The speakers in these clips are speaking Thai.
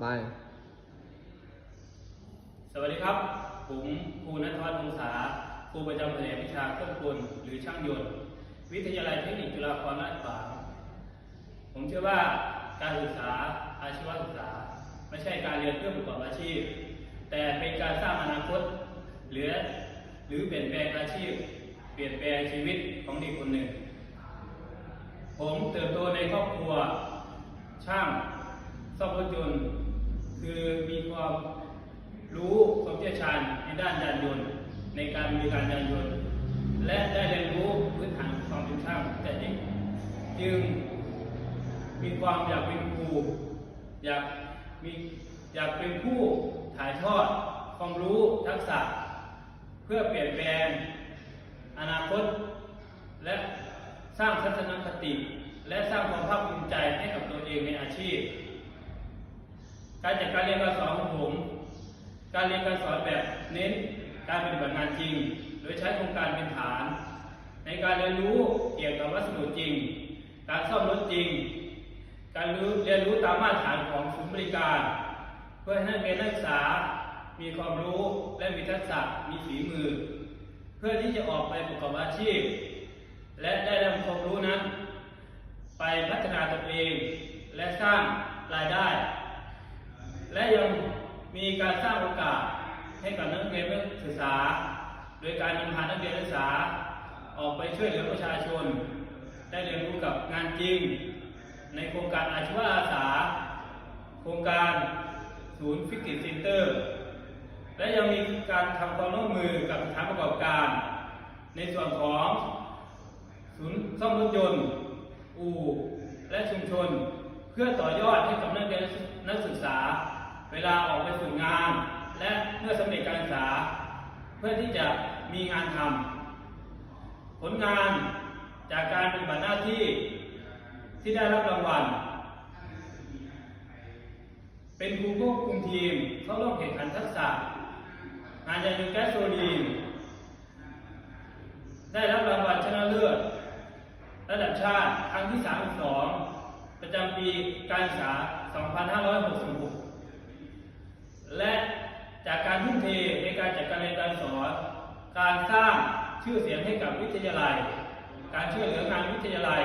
ไปสวัสดีครับผมครูณัฐวัฒน์วงศาครูประจำแผนกวิชาเครื่องกลหรือช่างยนต์วิทยาลัยเทคนิคจุฬาภรณราชบัณฑิตผมเชื่อว่าการศึกษาอาชีวศึกษาไม่ใช่การเรียนเพื่อประกอบอาชีพแต่เป็นการสร้างอนาคตหรือเปลี่ยนแปลงอาชีพเปลี่ยนแปลงชีวิตของเด็กคนหนึ่งผมเติบโตในครอบครัวช่างซ่อมรถยนต์คือมีความรู้ความเชี่ยวชาญในด้านยานยนต์ในการบริการยานยนต์และได้เรียนรู้พื้นฐานความเป็นช่างแต่เด็กจึงมีความอยากเป็นครูอยากเป็นผู้ถ่ายทอดความรู้ทักษะเพื่อเปลี่ยนแปลงอนาคตและสร้างทัศนคติและสร้างความภาคภูมิใจให้กับตัวเองในอาชีพการจัดการเรียนการสอนของผมการเรียนการสอนแบบเน้นการปฏิบัติงานจริงโดยใช้โครงการเป็นฐานในการเรียนรู้เกี่ยวกับวัสดุจริงการซ่อมรถจริงการเรียนรู้ตามมาตรฐานของศูนย์บริการเพื่อให้นักเรียนนักศึกษามีความรู้และมีทักษะมีฝีมือเพื่อที่จะออกไปประกอบอาชีพและได้นำความรู้นั้นไปพัฒนาตนเองและสร้างรายได้และยังมีการสร้างโอกาสให้กับนักเรียนนักศึกษาโดยการนำพานักเรียนนักศึกษาออกไปช่วยเหลือประชาชนได้เรียนรู้กับงานจริงในโครงการอาชีวอาสาโครงการศูนย์ฟิตเนสเซ็นเตอร์และยังมีการทำความร่วมมือกับสถานประกอบการในส่วนของศูนย์ซ่อมรถยนต์อู่และชุมชนเพื่อต่อยอดให้กับนักเรียนนักศึกษาเวลาออกไปฝึกงานและเมื่อสำเร็จการศึกษาเพื่อที่จะมีงานทำผลงานจากการปฏิบัติหน้าที่ที่ได้รับรางวัลเป็นครูควบคุมทีมเข้าร่วมแข่งขันทักษะงานยานยนต์แก๊สโซลีนได้รับรางวัลชนะเลิศระดับชาติครั้งที่32ประจำปีการศึกษา 2566 และจากการทุ่มเทในการจัดการเรียนการสอนการสร้างชื่อเสียงให้กับวิทยาลัยการช่วยเหลืองานวิทยาลัย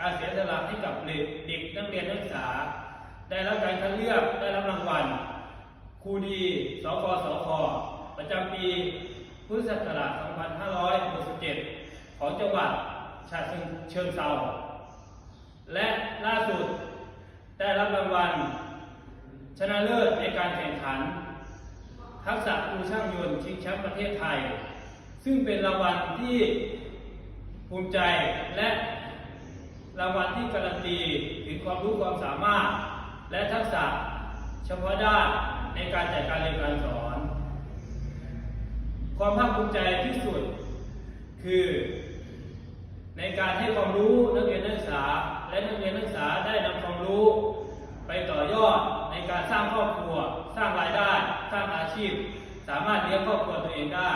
การเสียสละให้กับเด็กนักเรียนนักศึกษาได้รับการคัดเลือกได้รับรางวัลครูดีสกสคประจำปีพุทธศักราช 2567 ของจังหวัดฉะเชิงเทราและล่าสุดได้รับรางวัลชนะเลิศในการแข่งขันทักษะครูช่างยนต์ชิงแชมป์ประเทศไทยซึ่งเป็นรางวัลที่ภูมิใจและรางวัลที่การันตีถึงความรู้ความสามารถและทักษะเฉพาะด้านในการจัดการเรียนการสอนความภาคภูมิใจที่สุดคือในการให้ความรู้นักเรียนนักศึกษาและนักเรียนนักศึกษาได้นำความรู้ไปต่อยอดในการสร้างครอบครัวสร้างรายได้สร้างอาชีพสามารถเลี้ยงครอบครัวตัวเองได้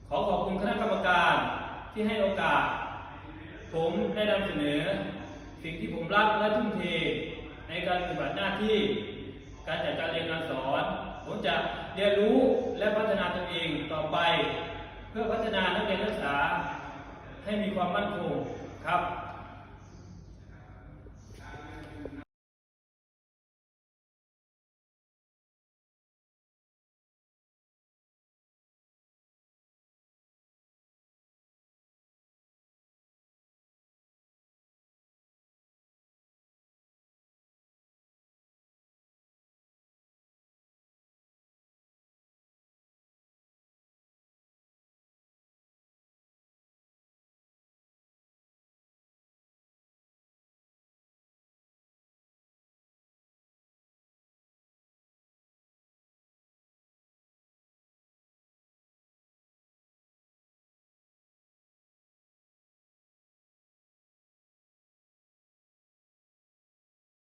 ขอขอบคุณคณะกรรมการที่ให้โอกาสผมได้นำเสนอสิ่งที่ผมรักและทุ่มเทในการปฏิบัติหน้าที่การจัดการเรียนการสอนผมจะเรียนรู้และพัฒนาตนเองต่อไปเพื่อพัฒนานักเรียนนักศึกษาให้มีความมั่นคงครับ